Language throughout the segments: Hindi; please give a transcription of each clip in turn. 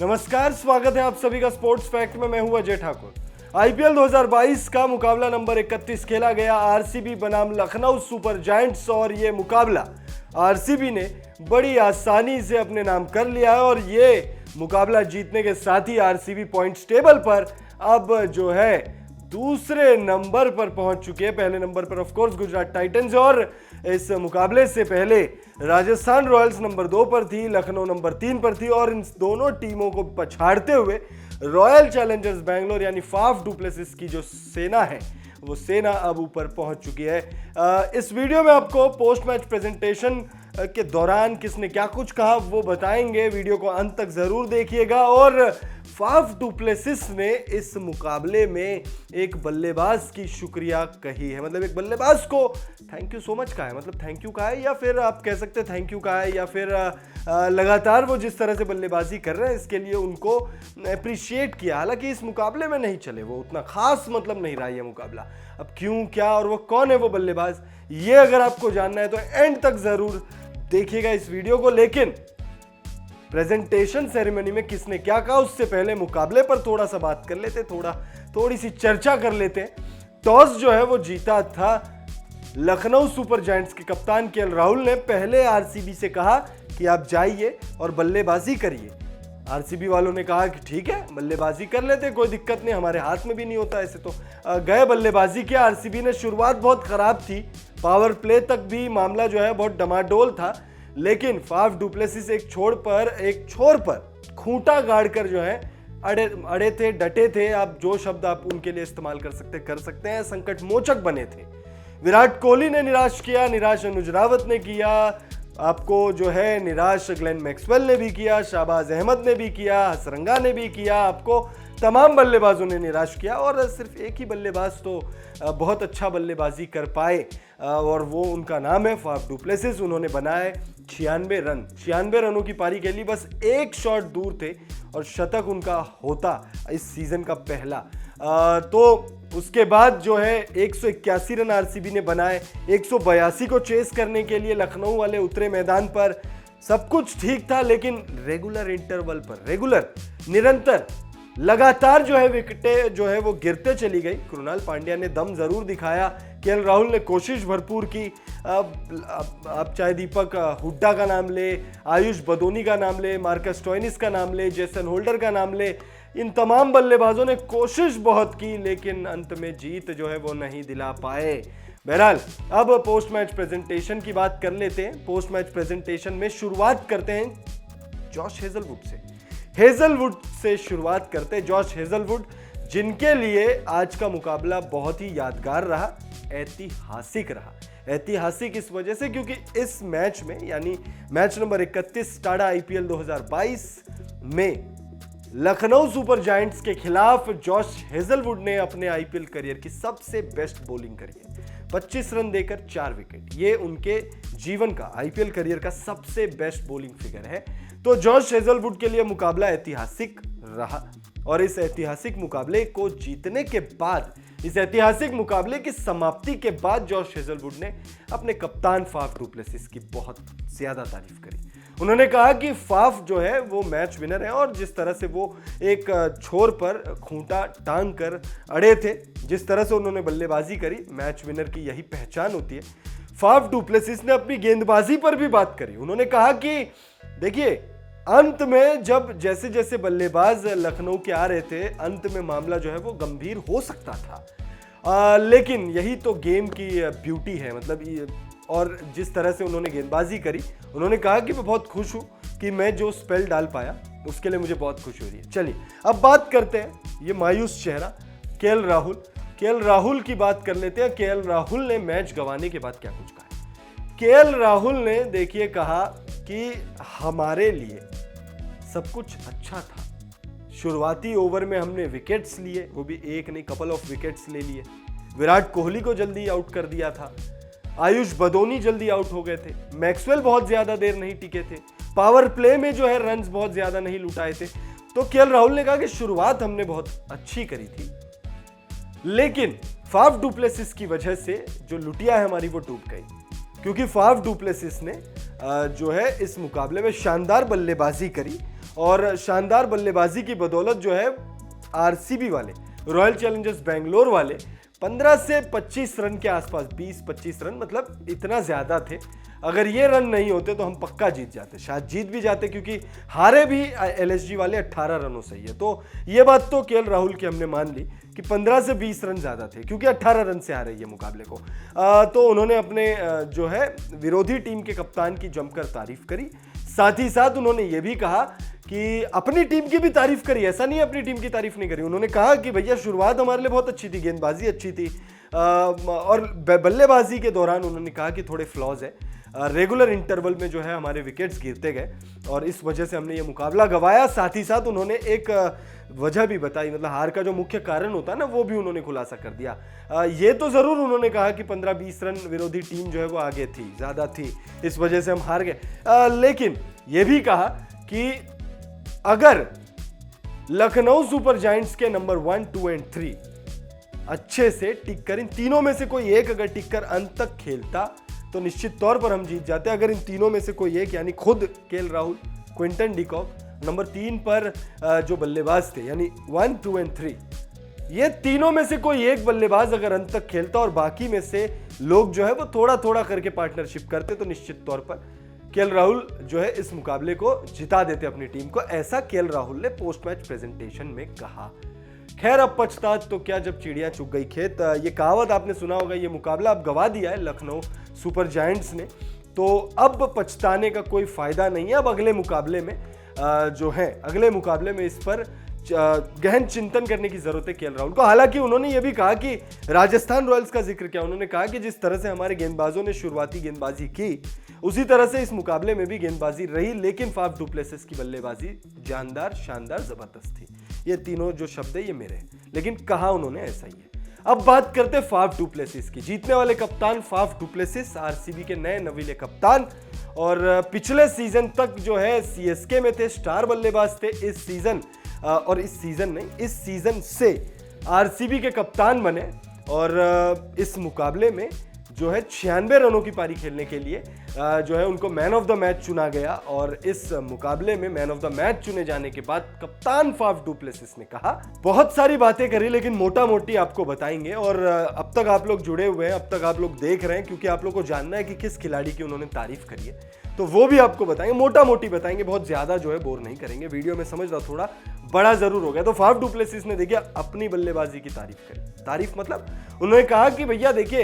नमस्कार, स्वागत है आप सभी का स्पोर्ट्स फैक्ट में। मैं हूं अजय ठाकुर। आईपीएल 2022 का मुकाबला नंबर 31 खेला गया। आरसीबी बनाम लखनऊ सुपर जायंट्स और ये मुकाबला आरसीबी ने बड़ी आसानी से अपने नाम कर लिया है और ये मुकाबला जीतने के साथ ही आरसीबी पॉइंट्स टेबल पर अब जो है दूसरे नंबर पर पहुंच चुके हैं। पहले नंबर पर ऑफ कोर्स गुजरात टाइटंस और इस मुकाबले से पहले राजस्थान रॉयल्स नंबर 2 पर थी, लखनऊ नंबर 3 पर थी और इन दोनों टीमों को पछाड़ते हुए रॉयल चैलेंजर्स बैंगलोर यानी फाफ डुप्लेसिस की जो सेना है वो सेना अब ऊपर पहुंच चुकी है। इस वीडियो में आपको पोस्ट मैच प्रेजेंटेशन के दौरान किसने क्या कुछ कहा वो बताएंगे। वीडियो को अंत तक जरूर देखिएगा। और फाफ डुप्लेसिस ने इस मुकाबले में एक बल्लेबाज की शुक्रिया कही है, मतलब एक बल्लेबाज को थैंक यू सो मच कहा है, मतलब थैंक यू कहा है या फिर आप कह सकते हैं थैंक यू कहा है या फिर लगातार वो जिस तरह से बल्लेबाजी कर रहे हैं इसके लिए उनको अप्रिशिएट किया। हालांकि इस मुकाबले में नहीं चले, वो उतना खास मतलब नहीं रहा ये मुकाबला। अब क्यों, क्या और वो कौन है वो बल्लेबाज, ये अगर आपको जानना है तो एंड तक जरूर देखिएगा इस वीडियो को। लेकिन प्रेजेंटेशन सेरेमनी में किसने क्या कहा उससे पहले मुकाबले पर थोड़ा सा बात कर लेते, थोड़ी सी चर्चा कर लेते। टॉस जो है वो जीता था लखनऊ सुपर जायंट्स के कप्तान केएल राहुल ने। पहले आरसीबी से कहा कि आप जाइए और बल्लेबाजी करिए। आरसीबी वालों ने कहा कि ठीक है बल्लेबाजी कर लेते, कोई दिक्कत नहीं, हमारे हाथ में भी नहीं होता ऐसे तो। गए बल्लेबाजी किया। आरसीबी ने शुरुआत बहुत खराब थी, पावर प्ले तक भी मामला जो है बहुत डमाडोल था, लेकिन फाफ डुप्लेसिस एक छोर पर खूंटा गाड़कर जो है अड़े थे, डटे थे, आप जो शब्द आप उनके लिए इस्तेमाल कर सकते हैं, संकट मोचक बने थे। विराट कोहली ने निराश किया, निराश अनुज रावत ने किया, आपको जो है निराश ग्लेन मैक्सवेल ने भी किया, शाहबाज अहमद ने भी किया, हसरंगा ने भी किया, आपको तमाम बल्लेबाजों ने निराश किया। और सिर्फ एक ही बल्लेबाज तो बहुत अच्छा बल्लेबाजी कर पाए और वो उनका नाम है फाफ डुप्लेसिस। उन्होंने बनाए 96 रनों की पारी खेली, बस एक शॉट दूर थे और शतक उनका होता इस सीजन का पहला। तो उसके बाद जो है 181 रन आरसीबी ने बनाए। 182 को चेस करने के लिए लखनऊ वाले उतरे मैदान पर। सब कुछ ठीक था, लेकिन रेगुलर इंटरवल पर निरंतर लगातार जो है विकेटें जो है वो गिरते चली गई। कृणाल पांड्या ने दम जरूर दिखाया, केएल राहुल ने कोशिश भरपूर की। आप चाहे दीपक हुड्डा का नाम ले, आयुष बदोनी का नाम ले, मार्कस स्टोइनिस का नाम ले, जेसन होल्डर का नाम ले, इन तमाम बल्लेबाजों ने कोशिश बहुत की, लेकिन अंत में जीत जो है वो नहीं दिला पाए। बहरहाल अब पोस्ट मैच प्रेजेंटेशन की बात कर लेते हैं। पोस्ट मैच प्रेजेंटेशन में शुरुआत करते हैं जॉश हेजलवुड से शुरुआत करते हैं। जॉश हेजलवुड जिनके लिए आज का मुकाबला बहुत ही यादगार रहा, ऐतिहासिक रहा। ऐतिहासिक इस वजह से क्योंकि इस मैच में यानी मैच नंबर 31 टाडा आईपीएल 2022 में लखनऊ सुपर जायंट्स के खिलाफ जॉश हेजलवुड ने अपने आईपीएल करियर की सबसे बेस्ट बॉलिंग करी है। 25 रन देकर 4 विकेट, ये उनके जीवन का आईपीएल करियर का सबसे बेस्ट बॉलिंग फिगर है। तो जॉश हेजलवुड के लिए मुकाबला ऐतिहासिक रहा और इस ऐतिहासिक मुकाबले को जीतने के बाद, इस ऐतिहासिक मुकाबले की समाप्ति के बाद जॉश हेजलवुड ने अपने कप्तान फाफ डुप्लेसिस की बहुत ज्यादा तारीफ करी। उन्होंने कहा कि फाफ जो है वो मैच विनर है और जिस तरह से वो एक छोर पर खूंटा टांग कर अड़े थे, जिस तरह से उन्होंने बल्लेबाजी करी, मैच विनर की यही पहचान होती है। फाफ डुप्लेसिस ने अपनी गेंदबाजी पर भी बात करी। उन्होंने कहा कि देखिए अंत में जब जैसे जैसे बल्लेबाज लखनऊ के आ रहे थे, अंत में मामला जो है वो गंभीर हो सकता था, लेकिन यही तो गेम की ब्यूटी है, मतलब और जिस तरह से उन्होंने गेंदबाजी करी, उन्होंने कहा कि मैं बहुत खुश हूं कि मैं जो स्पेल डाल पाया उसके लिए मुझे बहुत खुशी हो रही है। चलिए अब बात करते हैं ये मायूस चेहरा केएल राहुल की बात कर लेते हैं। केएल राहुल ने मैच गंवाने के बाद क्या कुछ कहा। केएल राहुल ने देखिए कहा कि हमारे लिए सब कुछ अच्छा था। शुरुआती ओवर में हमने विकेट्स लिए, वो भी एक नहीं कपल ऑफ विकेट्स ले लिए। विराट कोहली को जल्दी आउट कर दिया था, आयुष बदोनी जल्दी आउट हो गए थे, मैक्सवेल बहुत ज्यादा देर नहीं टिके थे, पावर प्ले में जो है रन्स बहुत ज्यादा नहीं लुटाए थे। तो केएल राहुल ने कहा कि शुरुआत हमने बहुत अच्छी करी थी, लेकिन फाफ डुप्लेसिस की वजह से जो लुटिया है हमारी वो टूट गई, क्योंकि फाफ डुप्लेसिस ने जो है इस मुकाबले में शानदार बल्लेबाजी करी और शानदार बल्लेबाजी की बदौलत जो है आरसीबी वाले, रॉयल चैलेंजर्स बेंगलोर वाले 15 से 25 रन के आसपास, 20-25 रन, मतलब इतना ज्यादा थे। अगर ये रन नहीं होते तो हम पक्का जीत जाते, शायद जीत भी जाते, क्योंकि हारे भी एलएसजी वाले 18 रनों से ही है। तो ये बात तो केएल राहुल की हमने मान ली कि 15 से 20 रन ज़्यादा थे, क्योंकि 18 रन से हारे ये मुकाबले को। तो उन्होंने अपने जो है विरोधी टीम के कप्तान की जमकर तारीफ करी। साथ ही साथ उन्होंने ये भी कहा कि अपनी टीम की भी तारीफ करी, ऐसा नहीं अपनी टीम की तारीफ नहीं करी। उन्होंने कहा कि भैया शुरुआत हमारे लिए बहुत अच्छी थी, गेंदबाजी अच्छी थी, और बल्लेबाजी के दौरान उन्होंने कहा कि थोड़े फ्लॉज है, रेगुलर इंटरवल में जो है हमारे विकेट्स गिरते गए और इस वजह से हमने ये मुकाबला गंवाया। साथ ही साथ उन्होंने एक वजह भी बताई, मतलब हार का जो मुख्य कारण होता है ना, वो भी उन्होंने खुलासा कर दिया। ये तो ज़रूर उन्होंने कहा कि 15-20 रन विरोधी टीम जो है वो आगे थी, ज़्यादा थी, इस वजह से हम हार गए। लेकिन ये भी कहा कि अगर लखनऊ सुपर जायंट्स के नंबर 1, 2 और 3 अच्छे से टिक कर, इन तीनों में से कोई एक अगर टिक कर अंत तक खेलता तो निश्चित तौर पर हम जीत जाते। अगर इन तीनों में से कोई एक, यानी खुद KL Rahul, Quinton de Kock, number 3 पर जो बल्लेबाज थे, यानी 1, 2 और 3, ये तीनों में से कोई एक बल्लेबाज अगर अंत तक खेलता और बाकी में से लोग जो है वो थोड़ा थोड़ा करके पार्टनरशिप करते, तो निश्चित तौर पर केएल राहुल जो है इस मुकाबले को जिता देते अपनी टीम को। ऐसा केएल राहुल ने पोस्ट मैच प्रेजेंटेशन में कहा। खैर, अब पछतात तो क्या जब चिड़िया चुग गई खेत, ये कहावत आपने सुना होगा। ये मुकाबला अब गवा दिया है लखनऊ सुपर जायंट्स ने, तो अब पछताने का कोई फायदा नहीं है। अब अगले मुकाबले में जो है, अगले मुकाबले में इस पर गहन चिंतन करने की जरूरत है केएल राहुल को। हालांकि उन्होंने ये भी कहा कि राजस्थान रॉयल्स का जिक्र किया, उन्होंने कहा कि जिस तरह से हमारे गेंदबाजों ने शुरुआती गेंदबाजी की, उसी तरह से इस मुकाबले में भी गेंदबाजी रही, लेकिन फाफ डु प्लेसिस की बल्लेबाजी जानदार, शानदार, जबरदस्त थी। ये तीनों जो शब्द है ये मेरे हैं, लेकिन कहा उन्होंने ऐसा ही है। अब बात करते हैं फाफ डु प्लेसिस की। जीतने वाले कप्तान फाफ डु प्लेसिस, आरसीबी के नए नवीले कप्तान, और पिछले सीजन तक जो है सीएसके में थे, स्टार बल्लेबाज थे। इस सीजन और इस सीजन नहीं, इस सीजन से आरसीबी के कप्तान बने और इस मुकाबले में जो है 96 रनों की पारी खेलने के लिए जो है उनको मैन ऑफ द मैच चुना गया। और इस मुकाबले में मैन ऑफ द मैच चुने जाने के बाद कप्तान फाफ डु प्लेसिस ने कहा, बहुत सारी बातें करी लेकिन मोटा मोटी आपको बताएंगे। और अब तक आप लोग जुड़े हुए हैं, अब तक आप लोग देख रहे हैं, क्योंकि आप लोग को जानना है कि किस खिलाड़ी की उन्होंने तारीफ करी है, तो वो भी आपको बताएंगे, मोटा मोटी बताएंगे, बहुत ज्यादा जो है बोर नहीं करेंगे। वीडियो में समझ रहा थोड़ा बड़ा जरूर हो गया। तो फाफ डु प्लेसिस ने देखिए अपनी बल्लेबाजी की तारीफ करी। तारीफ मतलब उन्होंने कहा कि भैया देखिए,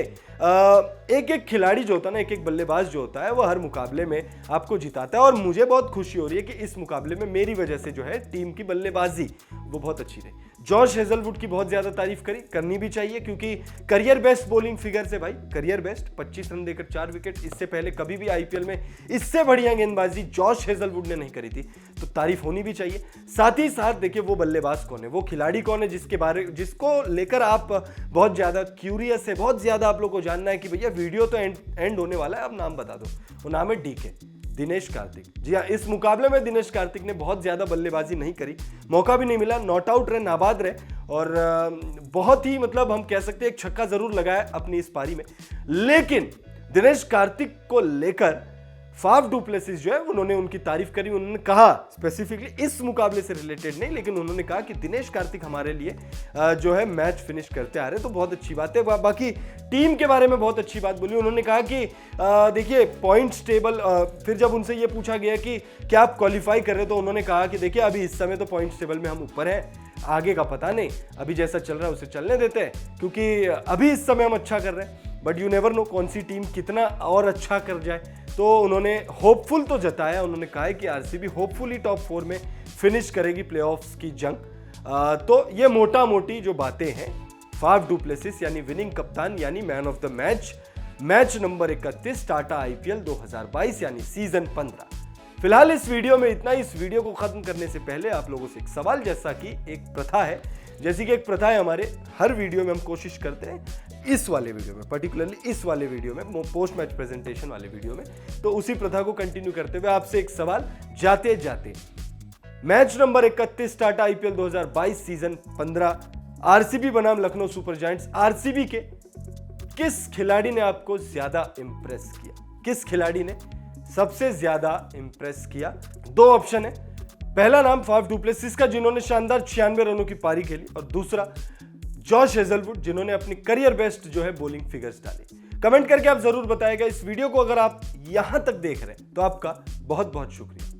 एक एक खिलाड़ी जो होता है ना, एक एक बल्लेबाज जो होता है, वो हर मुकाबले में आपको जिताता है। और मुझे बहुत खुशी हो रही है कि इस मुकाबले में मेरी वजह से जो है टीम की बल्लेबाजी वो बहुत अच्छी रही। जॉश हेजलवुड की बहुत ज्यादा तारीफ करी, करनी भी चाहिए, क्योंकि करियर बेस्ट बॉलिंग फिगर से भाई, करियर बेस्ट 25 रन देकर 4 विकेट, इससे पहले कभी भी आईपीएल में इससे बढ़िया गेंदबाजी जॉश हेजलवुड ने नहीं करी थी, तो तारीफ होनी भी चाहिए। साथ ही साथ देखिए वो बल्लेबाज कौन है, वो खिलाड़ी कौन है जिसको लेकर आप बहुत ज्यादा क्यूरियस है, बहुत ज्यादा आप लोग को जानना है कि भैया वीडियो तो एंड होने वाला है, अब नाम बता दो। वो नाम है डीके, दिनेश कार्तिक। जी हाँ, इस मुकाबले में दिनेश कार्तिक ने बहुत ज्यादा बल्लेबाजी नहीं करी, मौका भी नहीं मिला, नॉट आउट रहे, नाबाद रहे, और बहुत ही मतलब हम कह सकते हैं एक छक्का जरूर लगाया अपनी इस पारी में। लेकिन दिनेश कार्तिक को लेकर फाफ डु प्लेसिस जो है उन्होंने उनकी तारीफ करी। उन्होंने कहा, स्पेसिफिकली इस मुकाबले से रिलेटेड नहीं, लेकिन उन्होंने कहा कि दिनेश कार्तिक हमारे लिए जो है मैच फिनिश करते आ रहे, तो बहुत अच्छी बात है। बाकी टीम के बारे में बहुत अच्छी बात बोली। उन्होंने कहा कि देखिए पॉइंट्स टेबल, फिर जब उनसे ये पूछा गया कि क्या आप क्वालिफाई कर रहे, तो उन्होंने कहा कि देखिए अभी इस समय तो पॉइंट्स टेबल में हम ऊपर हैं, आगे का पता नहीं, अभी जैसा चल रहा है उसे चलने देते हैं, क्योंकि अभी इस समय हम अच्छा कर रहे हैं, बट यू नेवर नो कौन सी टीम कितना और अच्छा कर जाए। तो उन्होंने होपफुल तो जताया, उन्होंने कहा है कि आरसीबी होपफुली टॉप 4 में फिनिश करेगी प्लेऑफ्स की जंग। तो ये मोटा मोटी जो बातें हैं, फाफ डु प्लेसिस यानी विनिंग कप्तान यानी man of the match number 31 Tata IPL 2022 यानी सीजन 15। फिलहाल इस वीडियो में इतना ही। इस वीडियो को खत्म करने से पहले आप लोगों से एक सवाल, जैसा कि एक प्रथा है, जैसी कि एक प्रथा है हमारे हर वीडियो में हम कोशिश करते हैं, इस वाले वीडियो में, पर्टिकुलरली इस वाले वीडियो में, पोस्ट मैच प्रेजेंटेशन वाले वीडियो में, तो उसी प्रथा को कंटिन्यू करते हुए आपसे एक सवाल जाते जाते, match number 31 Tata IPL 2022 season 15 RCB बनाम लखनऊ सुपर जायंट्स, आरसीबी के किस खिलाड़ी ने आपको ज्यादा इंप्रेस किया? किस खिलाड़ी ने सबसे ज्यादा इंप्रेस किया? 2 ऑप्शन है, पहला नाम फाफ डु प्लेसिस का, जिन्होंने शानदार 96 रनों की पारी खेली, और दूसरा जॉश हेजलवुड, जिन्होंने अपनी करियर बेस्ट जो है बॉलिंग फिगर्स डाली। कमेंट करके आप जरूर बताइएगा। इस वीडियो को अगर आप यहां तक देख रहे हैं तो आपका बहुत बहुत शुक्रिया।